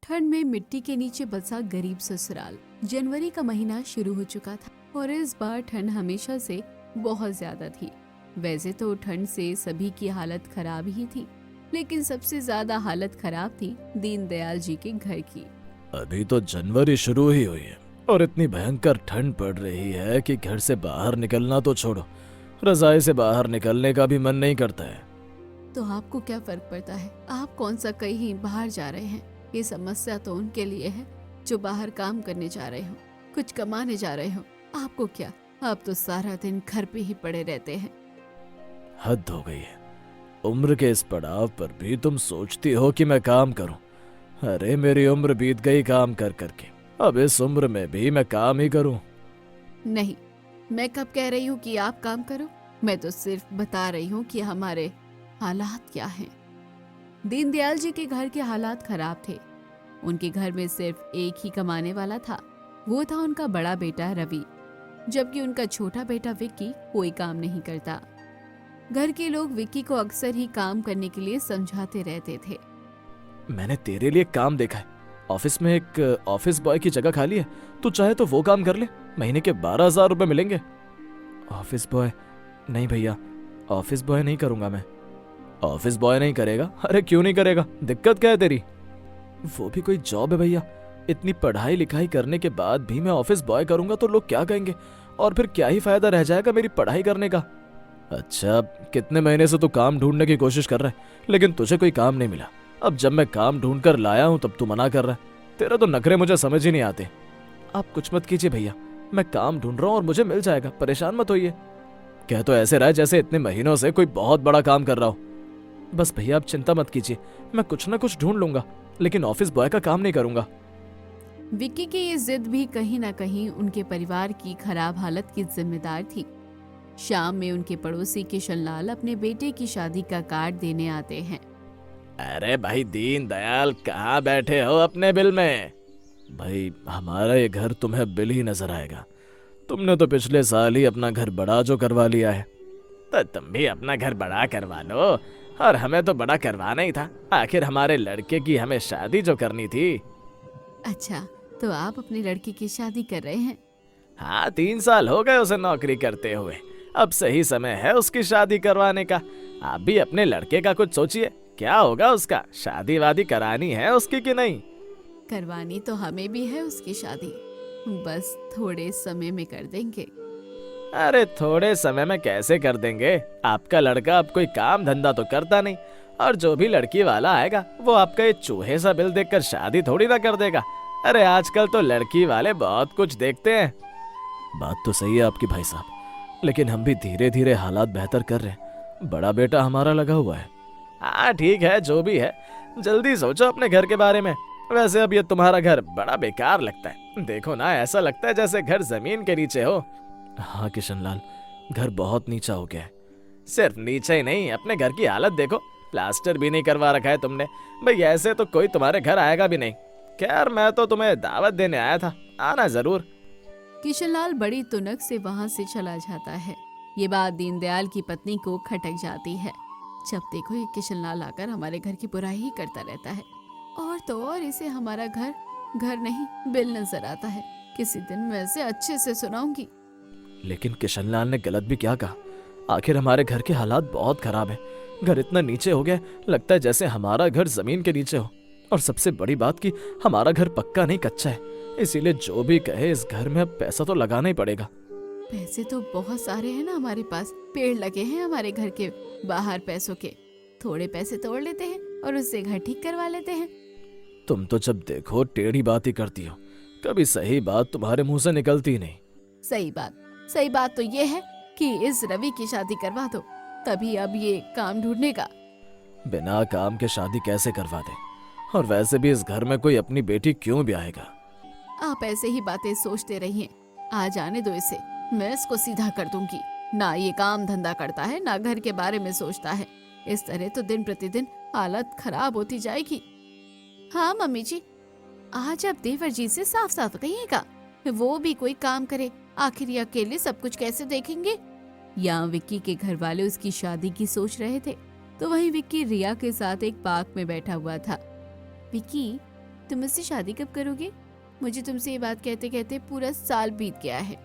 ठंड में मिट्टी के नीचे बसा गरीब ससुराल। जनवरी का महीना शुरू हो चुका था और इस बार ठंड हमेशा से बहुत ज्यादा थी। वैसे तो ठंड से सभी की हालत खराब ही थी, लेकिन सबसे ज्यादा हालत खराब थी दीनदयाल जी के घर की। अभी तो जनवरी शुरू ही हुई है और इतनी भयंकर ठंड पड़ रही है कि घर से बाहर निकलना तो छोड़ो, रजाई से बाहर निकलने का भी मन नहीं करता है। तो आपको क्या फर्क पड़ता है? आप कौन सा कहीं बाहर जा रहे हैं? ये समस्या तो उनके लिए है जो बाहर काम करने जा रहे हो, कुछ कमाने जा रहे हो। आपको क्या, आप तो सारा दिन घर पे ही पड़े रहते हैं। हद हो गई है। उम्र के इस पड़ाव पर भी तुम सोचती हो कि मैं काम करूं। अरे मेरी उम्र बीत गई काम कर करके, अब इस उम्र में भी मैं काम ही करूं। नहीं, मैं कब कह रही हूँ कि आप काम करो? मैं तो सिर्फ बता रही हूँ कि हमारे हालात क्या हैं। दीनदयाल जी के घर के हालात खराब थे। उनके घर में सिर्फ एक ही कमाने वाला था, वो था उनका बड़ा बेटा रवि, जबकि उनका छोटा बेटा विक्की कोई काम नहीं करता। घर के लोग विक्की को अक्सर ही काम करने के लिए समझाते रहते थे। मैंने तेरे लिए काम देखा है, ऑफिस में एक ऑफिस बॉय की जगह खाली है, तू चाहे तो वो काम कर ले, महीने के 12,000 रुपए मिलेंगे। Office boy? नहीं भैया, ऑफिस बॉय नहीं करूंगा मैं। ऑफिस बॉय नहीं करेगा? अरे क्यों नहीं करेगा, दिक्कत क्या है तेरी? वो भी कोई जॉब है भैया, इतनी पढ़ाई लिखाई करने के बाद भी मैं ऑफिस बॉय करूंगा तो लोग क्या कहेंगे, और फिर क्या ही फायदा रह जाएगा मेरी पढ़ाई करने का। अच्छा, कितने महीने से तू काम ढूंढने की कोशिश कर रहा है, लेकिन तुझे कोई काम नहीं मिला। अब जब मैं काम ढूंढ कर लाया हूं तब तू मना कर रहा है। तेरा तो नखरे मुझे समझ ही नहीं आते। आप कुछ मत कीजिए भैया, मैं काम ढूंढ रहा हूं और मुझे मिल जाएगा, परेशान मत होइए। कह तो ऐसे रहा है जैसे इतने महीनों से कोई बहुत बड़ा काम कर रहा हो। बस भैया आप चिंता मत कीजिए, मैं कुछ ना कुछ ढूंढ लूंगा, लेकिन ऑफिस बॉय का काम नहीं करूंगा। विक्की की ये जिद भी कहीं ना कहीं उनके परिवार की खराब हालत की जिम्मेदार थी। शाम में उनके पड़ोसी किशनलाल अपने बेटे की शादी का कार्ड देने आते हैं। अरे भाई दीन दयाल, कहाँ बैठे हो अपने बिल में? भाई हमारा ये घर तुम्हें बिल ही नजर आएगा। तुमने तो पिछले साल ही अपना घर बड़ा जो करवा लिया है। तो तुम भी अपना घर बड़ा करवा लो, और हमें तो बड़ा करवाना ही था। आखिर हमारे लड़के की हमें शादी जो करनी थी। अच्छा, तो आप अपनी लड़की की शादी कर रहे हैं? हाँ, 3 साल हो गए उसे नौकरी करते हुए, अब सही समय है उसकी शादी करवाने का। आप भी अपने लड़के का कुछ सोचिए, क्या होगा उसका, शादी वादी करानी है उसकी कि नहीं? करवानी तो हमें भी है उसकी शादी, बस थोड़े समय में कर देंगे। अरे थोड़े समय में कैसे कर देंगे? आपका लड़का अब कोई काम धंधा तो करता नहीं, और जो भी लड़की वाला आएगा वो आपका ये चूहे सा बिल देखकर शादी थोड़ी ना कर देगा। अरे आजकल तो लड़की वाले बहुत कुछ देखते हैं। बात तो सही है आपकी भाई साहब, लेकिन हम भी धीरे धीरे हालात बेहतर कर रहे हैं। बड़ा बेटा हमारा लगा हुआ है। हाँ ठीक है, जो भी है, जल्दी सोचो अपने घर के बारे में। वैसे अब ये तुम्हारा घर बड़ा बेकार लगता है, देखो ना, ऐसा लगता है जैसे घर जमीन के नीचे हो। हाँ किशनलाल, घर बहुत नीचा हो गया है। सिर्फ नीचे ही नहीं, अपने घर की हालत देखो, प्लास्टर भी नहीं करवा रखा है तुमने। भाई ऐसे तो कोई तुम्हारे घर आएगा भी नहीं। खैर मैं तो तुम्हें दावत देने आया था, आना जरूर। किशनलाल बड़ी तुनक से वहां से चला जाता है। ये बात दीनदयाल की पत्नी को खटक जाती है। जब देखो ये किशनलाल आकर हमारे घर की बुराई ही करता रहता है, और तो और इसे हमारा घर घर नहीं बिल नजर आता है। किसी दिन मैं इसे अच्छे से सुनाऊंगी। लेकिन किशनलाल ने गलत भी क्या कहा? आखिर हमारे घर के हालात बहुत खराब है। घर इतना नीचे हो गया, लगता है जैसे हमारा घर जमीन के नीचे हो। और सबसे बड़ी बात कि हमारा घर पक्का नहीं कच्चा है, इसीलिए जो भी कहे इस घर में अब पैसा तो लगाना ही पड़ेगा। पैसे तो बहुत सारे हैं ना हमारे पास, पेड़ लगे हैं हमारे घर के बाहर पैसों के। थोड़े पैसे तोड़ लेते हैं और उससे घर ठीक करवा लेते हैं। तुम तो जब देखो टेढ़ी बात ही करती हो, कभी सही बात तुम्हारे मुंह से निकलती नहीं। सही बात तो ये है कि इस रवि की शादी करवा दो, तभी अब ये काम ढूंढने का। बिना काम के शादी कैसे करवा दे? और वैसे भी इस घर में कोई अपनी बेटी क्यों भी आएगा? आप ऐसे ही बातें सोचते रहिए, आ जाने दो इसे, मैं इसको सीधा कर दूंगी। ना ये काम धंधा करता है, ना घर के बारे में सोचता है। इस तरह तो दिन प्रतिदिन हालत खराब होती जाएगी। हाँ मम्मी जी, आज आप देवर जी से साफ साफ कहिएगा, वो भी कोई काम करे। आखिर ये अकेले सब कुछ कैसे देखेंगे? यहाँ विक्की के घर वाले उसकी शादी की सोच रहे थे, तो वहीं विक्की रिया के साथ एक पार्क में बैठा हुआ था। विक्की, तुम मुझसे शादी कब करोगे? मुझे तुमसे ये बात कहते कहते पूरा साल बीत गया है।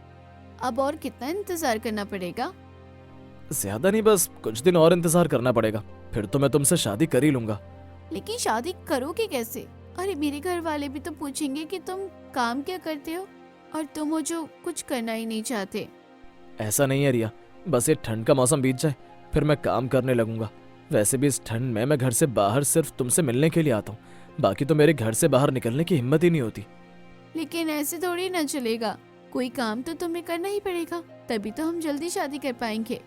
अब और कितना इंतजार करना पड़ेगा? ज्यादा नहीं, बस कुछ दिन और इंतजार करना पड़ेगा, फिर तो मैं तुमसे शादी कर ही लूंगा। लेकिन शादी करोगे कैसे? अरे मेरे घर वाले भी तो पूछेंगे कि तुम काम क्या करते हो और तुम हो जो कुछ करना ही नहीं चाहते। ऐसा नहीं है रिया, बस ये ठंड का मौसम बीत जाए फिर मैं काम करने लगूंगा। वैसे भी इस ठंड में मैं घर से बाहर सिर्फ तुमसे मिलने के लिए आता हूँ, बाकी तो मेरे घर से बाहर निकलने की हिम्मत ही नहीं होती। लेकिन ऐसे थोड़ी ना चलेगा, कोई काम तो तुम्हें करना ही पड़ेगा, तभी तो हम जल्दी शादी कर पाएंगे।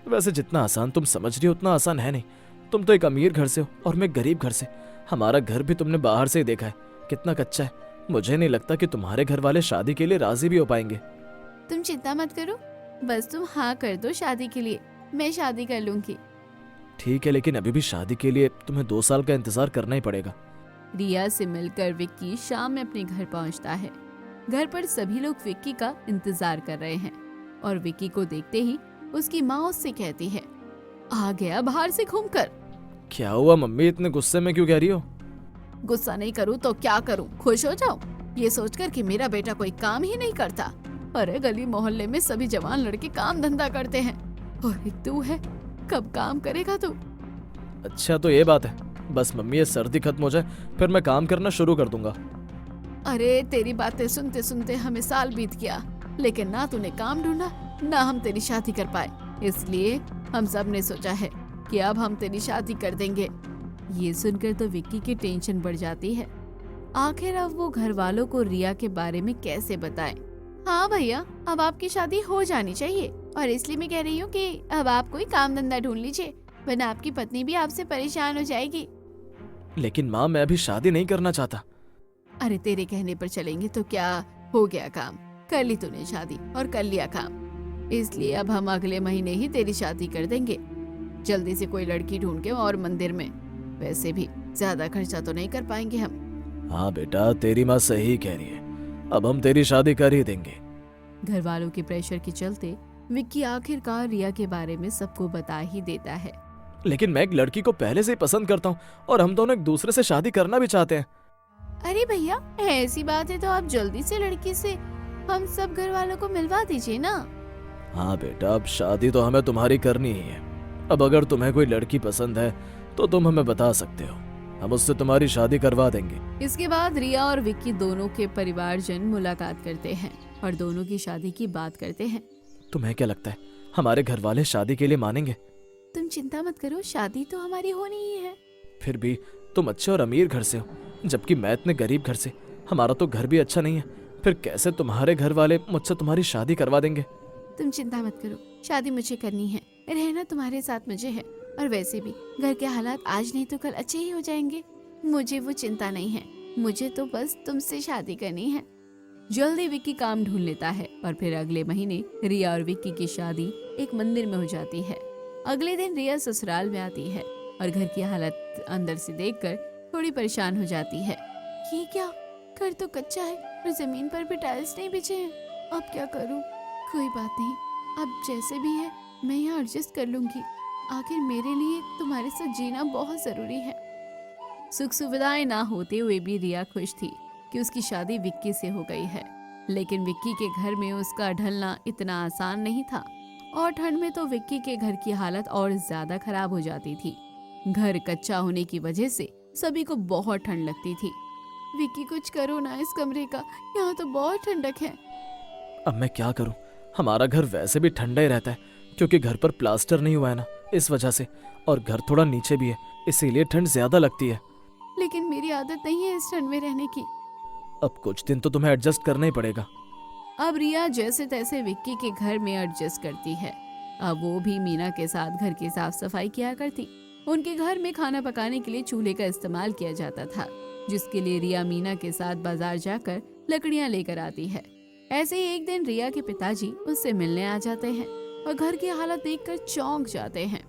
वैसे जितना आसान तुम समझ रही हो उतना आसान है नहीं। तुम तो एक अमीर घर से हो और मैं गरीब घर से। हमारा घर भी तुमने बाहर से ही देखा है, कितना कच्चा है। मुझे नहीं लगता कि तुम्हारे घर वाले शादी के लिए राजी भी हो पाएंगे। तुम चिंता मत करो, बस तुम हाँ कर दो शादी के लिए, मैं शादी कर लूंगी। ठीक है, लेकिन अभी भी शादी के लिए तुम्हें 2 साल का इंतजार करना ही पड़ेगा। रिया से मिलकर विक्की शाम में अपने घर पहुंचता है। घर पर सभी लोग विक्की का इंतजार कर रहे हैं और विक्की को देखते ही उसकी माँ उससे कहती है, आ गया बाहर से घूमकर। क्या हुआ मम्मी, इतने गुस्से में क्यों कह रही हो? गुस्सा नहीं करूँ तो क्या करूँ, खुश हो जाऊँ ये सोचकर कि मेरा बेटा कोई काम ही नहीं करता। अरे गली मोहल्ले में सभी जवान लड़के काम धंधा करते हैं और एक तू है, कब काम करेगा तू? अच्छा तो ये बात है, बस मम्मी ये सर्दी खत्म हो जाए फिर मैं काम करना शुरू कर दूंगा। अरे तेरी बातें सुनते सुनते हमें साल बीत गया, लेकिन ना तूने काम ढूंढा ना हम तेरी शादी कर पाए, इसलिए हम सब ने सोचा है कि अब हम तेरी शादी कर देंगे। ये सुनकर तो विक्की की टेंशन बढ़ जाती है। आखिर अब वो घर वालों को रिया के बारे में कैसे बताएं? हाँ भैया, अब आपकी शादी हो जानी चाहिए और इसलिए मैं कह रही हूँ कि अब आप कोई काम धंधा ढूंढ लीजिए, वरना आपकी पत्नी भी आपसे परेशान हो जाएगी। लेकिन माँ मैं अभी शादी नहीं करना चाहता। अरे तेरे कहने पर चलेंगे तो क्या हो गया काम, कर ली तूने शादी और कर लिया काम, इसलिए अब हम अगले महीने ही तेरी शादी कर देंगे। जल्दी से कोई लड़की ढूंढ के और मंदिर में, वैसे भी ज्यादा खर्चा तो नहीं कर पाएंगे हम। हाँ बेटा, तेरी माँ सही कह रही है, अब हम तेरी शादी कर ही देंगे। घर वालों के प्रेशर के चलते विक्की आखिरकार रिया के बारे में सबको बता ही देता है। लेकिन मैं एक लड़की को पहले से ही पसंद करता हूँ और हम दोनों एक दूसरे से शादी करना भी चाहते हैं। अरे भैया ऐसी बात है तो आप जल्दी से लड़की से हम सब घर वालों को मिलवा दीजिए ना। हाँ बेटा, अब शादी तो हमें तुम्हारी करनी ही है। अब अगर तुम्हें कोई लड़की पसंद है तो तुम हमें बता सकते हो, हम उससे तुम्हारी शादी करवा देंगे। इसके बाद रिया और विक्की दोनों के परिवारजन मुलाकात करते हैं और दोनों की शादी की बात करते हैं। तुम्हें क्या लगता है हमारे घर वाले शादी के लिए मानेंगे? तुम चिंता मत करो, शादी तो हमारी होनी ही है। फिर भी तुम अच्छे और अमीर घर से हो, जबकि मैं इतने गरीब घर से। हमारा तो घर भी अच्छा नहीं है, फिर कैसे तुम्हारे घर वाले मुझसे तुम्हारी शादी करवा देंगे? तुम चिंता मत करो, शादी मुझे करनी है, रहना तुम्हारे साथ मुझे है, और वैसे भी घर के हालात आज नहीं तो कल अच्छे ही हो जाएंगे, मुझे वो चिंता नहीं है, मुझे तो बस तुमसे शादी करनी है। जल्दी विक्की काम ढूंढ लेता है और फिर अगले महीने रिया और विक्की की शादी एक मंदिर में हो जाती है। अगले दिन रिया ससुराल में आती है और घर की हालत अंदर से देखकर थोड़ी परेशान हो जाती है। ये क्या, घर तो कच्चा है और जमीन पर भी टाइल्स नहीं बिछे हैं, अब क्या करूं? कोई बात नहीं, अब जैसे भी है मैं यहाँ एडजस्ट कर लूंगी, आखिर मेरे लिए तुम्हारे साथ जीना बहुत जरूरी है। सुख सुविधाएं ना होते हुए भी रिया खुश थी कि उसकी शादी विक्की से हो गई है, लेकिन विक्की के घर में उसका ढलना इतना आसान नहीं था और ठंड में तो विक्की के घर की हालत और ज्यादा खराब हो जाती थी। घर कच्चा होने की वजह से सभी को बहुत ठंड लगती थी। विक्की कुछ करो ना इस कमरे का, यहाँ तो बहुत ठंडक है। अब मैं क्या करूं? हमारा घर वैसे भी ठंडा ही रहता है क्योंकि घर पर प्लास्टर नहीं हुआ है ना, इस वजह से, और घर थोड़ा नीचे भी है, इसीलिए ठंड ज्यादा लगती है। लेकिन मेरी आदत नहीं है इस ठंड में रहने की। अब कुछ दिन तो तुम्हें एडजस्ट करना ही पड़ेगा। अब रिया जैसे तैसे विक्की के घर में एडजस्ट करती है। अब वो भी मीना के साथ घर की साफ सफाई किया करती। उनके घर में खाना पकाने के लिए चूल्हे का इस्तेमाल किया जाता था, जिसके लिए रिया मीना के साथ बाजार जाकर लकड़ियां लेकर आती है। ऐसे ही एक दिन रिया के पिताजी उससे मिलने आ जाते हैं और घर की हालत देखकर चौंक जाते हैं।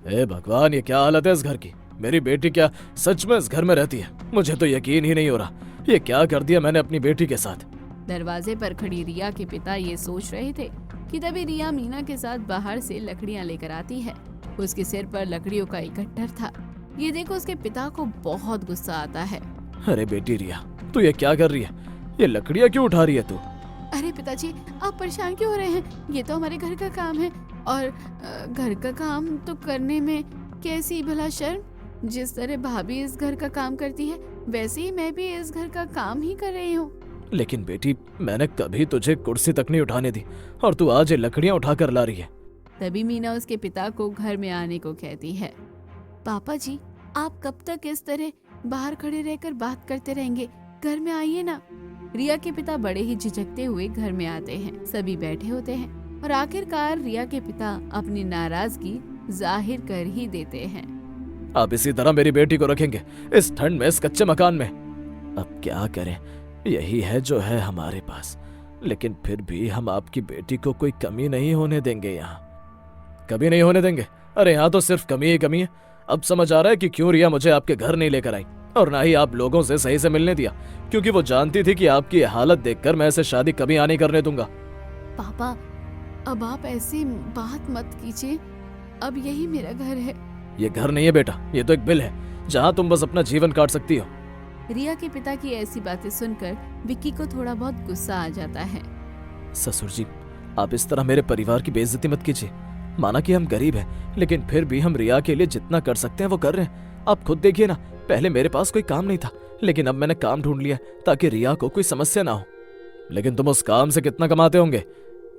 हे भगवान, ये क्या हालत है इस घर की? मेरी बेटी क्या सच में इस घर में रहती है? मुझे तो यकीन ही नहीं हो रहा, ये क्या कर दिया मैंने अपनी बेटी के साथ। दरवाजे पर खड़ी रिया के पिता ये सोच रहे थे कि तभी रिया मीना के साथ बाहर से लकड़ियां लेकर आती है। उसके सिर पर लकड़ियों का एक गट्ठर था। ये देखो उसके पिता को बहुत गुस्सा आता है। अरे बेटी रिया, तू ये क्या कर रही है? ये लकड़ियाँ क्यों उठा रही है तू? अरे पिताजी, आप परेशान क्यों हो रहे हैं? ये तो हमारे घर का काम है और घर का काम तो करने में कैसी भला शर्म। जिस तरह भाभी इस घर का काम करती है वैसे ही मैं भी इस घर का काम ही कर रही हूँ। लेकिन बेटी, मैंने कभी तुझे कुर्सी तक नहीं उठाने दी और तू आज ये लकड़ियाँ उठा कर ला रही है। तभी मीना उसके पिता को घर में आने को कहती है। पापा जी, आप कब तक इस तरह बाहर खड़े रहकर बात करते रहेंगे? घर में आइए ना। रिया के पिता बड़े ही झिझकते हुए घर में आते हैं। सभी बैठे होते हैं और आखिरकार रिया के पिता अपनी नाराजगी जाहिर कर ही देते हैं। आप इसी तरह मेरी बेटी को रखेंगे इस ठंड में, इस कच्चे मकान में? अब क्या करें, यही है जो है हमारे पास। लेकिन फिर भी हम आपकी बेटी को कोई कमी नहीं होने देंगे। यहाँ कभी नहीं होने देंगे। अरे यहाँ तो सिर्फ कमी ही कमी है। अब समझ आ रहा है कि क्यों रिया मुझे आपके घर नहीं लेकर आई और ना ही आप लोगों से सही से मिलने दिया, क्योंकि वो जानती थी कि आपकी हालत देखकर मैं ऐसे शादी कभी नहीं करने दूंगा। पापा, अब आप ऐसी बात मत कीजिए। अब यही मेरा घर है। ये घर नहीं है बेटा, ये तो एक बिल है जहाँ तुम बस अपना जीवन काट सकती हो। रिया के पिता की ऐसी बातें सुनकर विक्की को थोड़ा बहुत गुस्सा आ जाता है। ससुर जी, आप इस तरह मेरे परिवार की बेइज्जती मत कीजिए। माना कि हम गरीब हैं, लेकिन फिर भी हम रिया के लिए जितना कर सकते हैं वो कर रहे हैं। आप खुद देखिए ना, पहले मेरे पास कोई काम नहीं था, लेकिन अब मैंने काम ढूंढ लिया ताकि रिया को कोई समस्या ना हो। लेकिन तुम उस काम से कितना कमाते होंगे?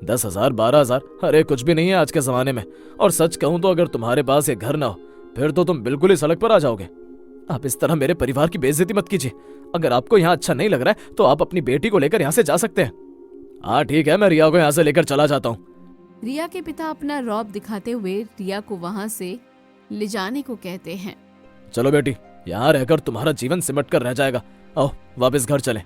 10,000, 12,000? अरे कुछ भी नहीं है आज के जमाने में। और सच कहूं तो अगर तुम्हारे पास ये घर ना हो फिर तो तुम बिल्कुल ही सड़क पर आ जाओगे। आप इस तरह मेरे परिवार की बेइज्जती मत कीजिए। अगर आपको यहाँ अच्छा नहीं लग रहा है तो आप अपनी बेटी को लेकर यहाँ से जा सकते हैं। हाँ ठीक है, मैं रिया को यहाँ से लेकर चला जाता हूँ। रिया के पिता अपना रौब दिखाते हुए रिया को वहाँ से ले जाने को कहते हैं। चलो बेटी, यहाँ रहकर तुम्हारा जीवन सिमट कर रह जाएगा। आओ वापस घर चले।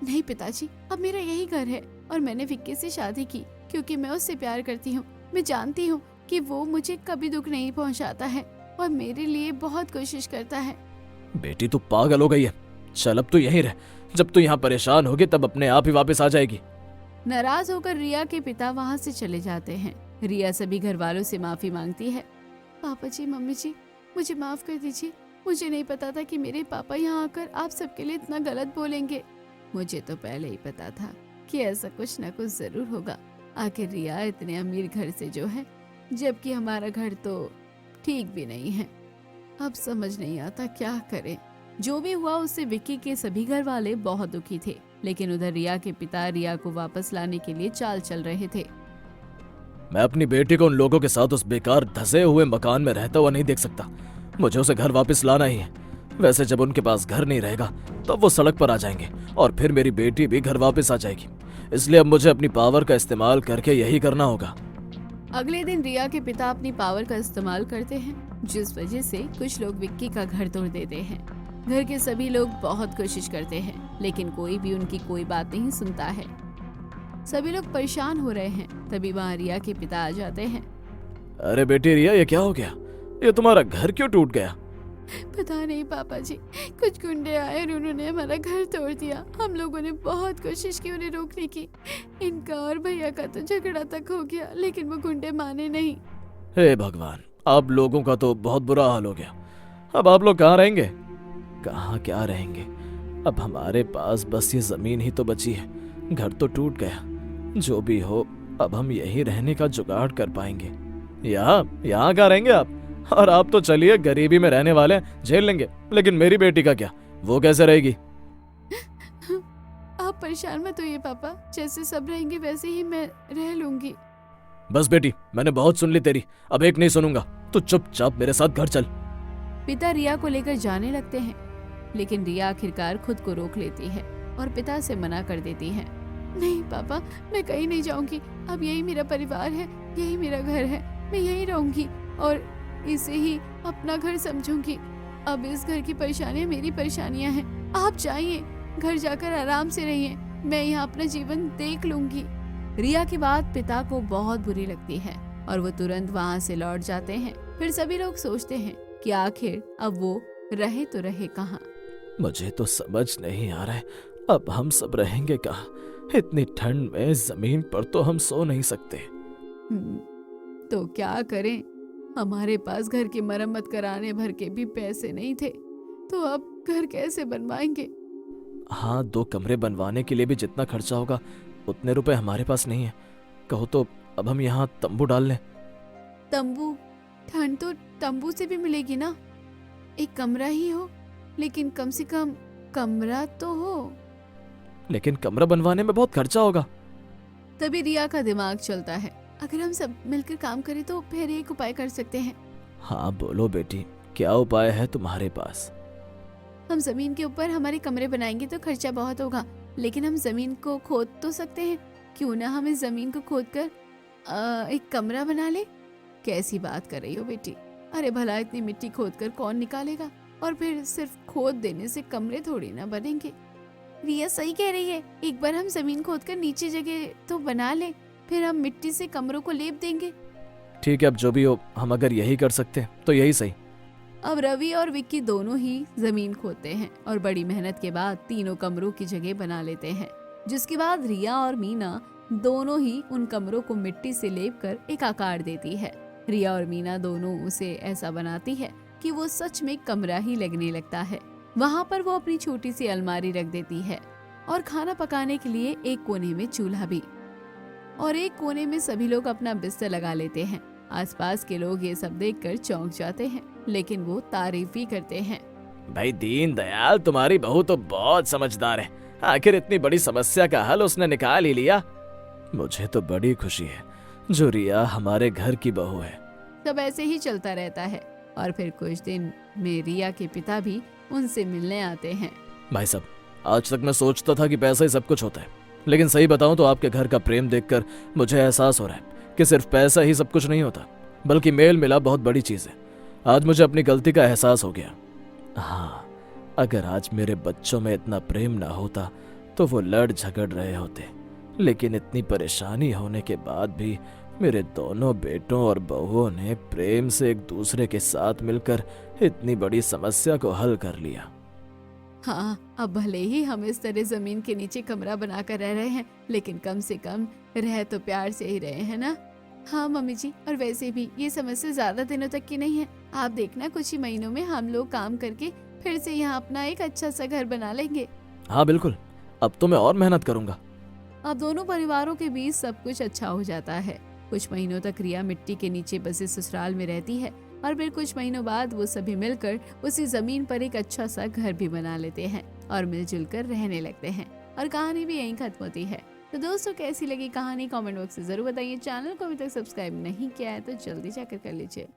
नहीं पिताजी, अब मेरा यही घर है और मैंने विक्की से शादी की क्योंकि मैं उससे प्यार करती हूँ। मैं जानती हूँ कि वो मुझे कभी दुख नहीं पहुँचाता है और मेरे लिए बहुत कोशिश करता है। बेटी तू पागल हो गई है। चल अब तू यहीं रह, जब तू यहाँ परेशान होगी तब अपने आप ही वापस आ जाएगी। नाराज होकर रिया के पिता वहाँ से चले जाते हैं। रिया सभी घर वालों से माफी मांगती है। पापा जी, मम्मी जी, मुझे माफ कर दीजिए। मुझे नहीं पता था कि मेरे पापा यहाँ आकर आप सबके लिए इतना गलत बोलेंगे। मुझे तो पहले ही पता था कि ऐसा कुछ न कुछ जरूर होगा। आखिर रिया इतने अमीर घर से जो है, जबकि हमारा घर तो ठीक भी नहीं है। अब समझ नहीं आता क्या करें। जो भी हुआ उससे विक्की के सभी घर वाले बहुत दुखी थे, लेकिन उधर रिया के पिता रिया को वापस लाने के लिए चाल चल रहे थे। मैं अपनी बेटी को उन लोगों के साथ उस बेकार धसे हुए मकान में रहता हुआ नहीं देख सकता। मुझे उसे घर वापस लाना ही है। वैसे जब उनके पास घर नहीं रहेगा तब वो सड़क पर आ जाएंगे और फिर मेरी बेटी भी घर वापस आ जाएगी। इसलिए अब मुझे अपनी पावर का इस्तेमाल करके यही करना होगा। अगले दिन रिया के पिता अपनी पावर का इस्तेमाल करते हैं, जिस वजह से कुछ लोग विक्की का घर तोड़ देते हैं। घर के सभी लोग बहुत कोशिश करते हैं, लेकिन कोई भी उनकी कोई बात नहीं सुनता है। सभी लोग परेशान हो रहे हैं। तभी वहाँ रिया के पिता आ जाते हैं। अरे बेटी रिया, ये क्या हो गया? ये तुम्हारा घर क्यों टूट गया? पता नहीं पापा जी, कुछ गुंडे आए और उन्होंने हमारा घर तोड़ दिया। हम लोगों ने बहुत कोशिश की उन्हें रोकने की। इनका और भैया का तो झगड़ा तक हो गया, लेकिन वो गुंडे माने नहीं। हे भगवान, आप लोगों का तो बहुत बुरा हाल हो गया। अब आप लोग कहाँ रहेंगे? कहाँ क्या रहेंगे? अब हमारे पास बस ये जमीन ही तो बची है। घर तो टूट गया। जो भी हो, अब हम यहीं रहने का जुगाड़ कर पाएंगे। यहाँ कहाँ रहेंगे आप? और आप तो चलिए गरीबी में रहने वाले हैं, झेल लेंगे, लेकिन मेरी बेटी का क्या? वो कैसे रहेगी? आप परेशान मत होइए पापा, जैसे सब रहेंगे वैसे ही मैं रह लूंगी। बस बेटी, मैंने बहुत सुन ली तेरी, अब एक नहीं सुनूंगा। तू चुपचाप मेरे साथ घर चल। पिता रिया को लेकर जाने लगते हैं, लेकिन रिया आखिरकार खुद को रोक लेती है और पिता से मना कर देती है। नहीं पापा, मैं कहीं नहीं जाऊंगी। अब यही मेरा परिवार है, यही मेरा घर है। मैं यही रहूंगी और इसे ही अपना घर समझूंगी। अब इस घर की परेशानियां मेरी परेशानियां हैं। आप जाइए, घर जाकर आराम से रहिए। मैं यहाँ अपना जीवन देख लूंगी। रिया की बात पिता को बहुत बुरी लगती है और वो तुरंत वहाँ से लौट जाते हैं। फिर सभी लोग सोचते हैं कि आखिर अब वो रहे तो रहे कहाँ। मुझे तो समझ नहीं आ रहा है, अब हम सब रहेंगे कहाँ? इतनी ठंड में जमीन पर तो हम सो नहीं सकते। तो क्या करें? हमारे पास घर की मरम्मत कराने भर के भी पैसे नहीं थे, तो अब घर कैसे बनवाएंगे? हाँ, 2 कमरे बनवाने के लिए भी जितना खर्चा होगा उतने रुपए हमारे पास नहीं है। कहो तो अब हम यहाँ तंबू डाल लें। तंबू? ठंड तो तंबू से भी मिलेगी ना। एक कमरा ही हो, लेकिन कम से कम कमरा तो हो। लेकिन कमरा बनवाने में बहुत खर्चा होगा। तभी रिया का दिमाग चलता है। अगर हम सब मिलकर काम करें तो फिर एक उपाय कर सकते हैं। हाँ बोलो बेटी, क्या उपाय है तुम्हारे पास? हम जमीन के ऊपर हमारे कमरे बनाएंगे तो खर्चा बहुत होगा, लेकिन हम जमीन को खोद तो सकते हैं। क्यों ना हम इस जमीन को खोद कर एक कमरा बना ले। कैसी बात कर रही हो बेटी? अरे भला इतनी मिट्टी खोद कर कौन निकालेगा? और फिर सिर्फ खोद देने से कमरे थोड़ी ना बनेंगे। रिया सही कह रही है, एक बार हम जमीन खोद कर नीचे जगह तो बना ले, फिर हम मिट्टी से कमरों को लेप देंगे। ठीक है, अब जो भी हो, हम अगर यही कर सकते हैं तो यही सही। अब रवि और विक्की दोनों ही जमीन खोदते हैं और बड़ी मेहनत के बाद तीनों कमरों की जगह बना लेते हैं। जिसके बाद रिया और मीना दोनों ही उन कमरों को मिट्टी से लेप कर एक आकार देती है। रिया और मीना दोनों उसे ऐसा बनाती है कि वो सच में कमरा ही लगने लगता है। वहाँ पर वो अपनी छोटी सी अलमारी रख देती है और खाना पकाने के लिए एक कोने में चूल्हा भी, और एक कोने में सभी लोग अपना बिस्तर लगा लेते हैं। आसपास के लोग ये सब देखकर चौंक जाते हैं, लेकिन वो तारीफ भी करते हैं। भाई दीनदयाल, तुम्हारी बहू तो बहुत समझदार है। आखिर इतनी बड़ी समस्या का हल उसने निकाल ही लिया। मुझे तो बड़ी खुशी है जो रिया हमारे घर की बहू है। सब ऐसे ही चलता रहता है और फिर कुछ दिन में रिया के पिता भी उनसे मिलने आते हैं। भाई साहब, आज तक मैं सोचता था कि पैसा ही सब कुछ होता है, लेकिन सही बताऊं तो आपके घर का प्रेम देखकर मुझे एहसास हो रहा है कि सिर्फ पैसा ही सब कुछ नहीं होता, बल्कि मेल मिलाप बहुत बड़ी चीज है। आज मुझे अपनी गलती का एहसास हो गया। हाँ, अगर आज मेरे बच्चों में इतना प्रेम ना होता तो वो लड़ झगड़ रहे होते, लेकिन इतनी परेशानी होने के बाद भी मेरे दोनों बेटों और बहुओं ने प्रेम से एक दूसरे के साथ मिलकर इतनी बड़ी समस्या को हल कर लिया। हाँ, अब भले ही हम इस तरह जमीन के नीचे कमरा बनाकर रह रहे हैं, लेकिन कम से कम रह तो प्यार से ही रहे हैं ना। हाँ मम्मी जी, और वैसे भी ये समस्या ज्यादा दिनों तक की नहीं है। आप देखना, कुछ ही महीनों में हम लोग काम करके फिर से यहाँ अपना एक अच्छा सा घर बना लेंगे। हाँ बिल्कुल, अब तो मैं और मेहनत करूंगा। अब दोनों परिवारों के बीच सब कुछ अच्छा हो जाता है। कुछ महीनों तक रिया मिट्टी के नीचे बसे ससुराल में रहती है और फिर कुछ महीनों बाद वो सभी मिलकर उसी जमीन पर एक अच्छा सा घर भी बना लेते हैं और मिलजुल कर रहने लगते हैं। और कहानी भी यहीं खत्म होती है। तो दोस्तों, कैसी लगी कहानी कमेंट बॉक्स में जरूर बताइए। चैनल को अभी तक सब्सक्राइब नहीं किया है तो जल्दी जाकर कर लीजिए।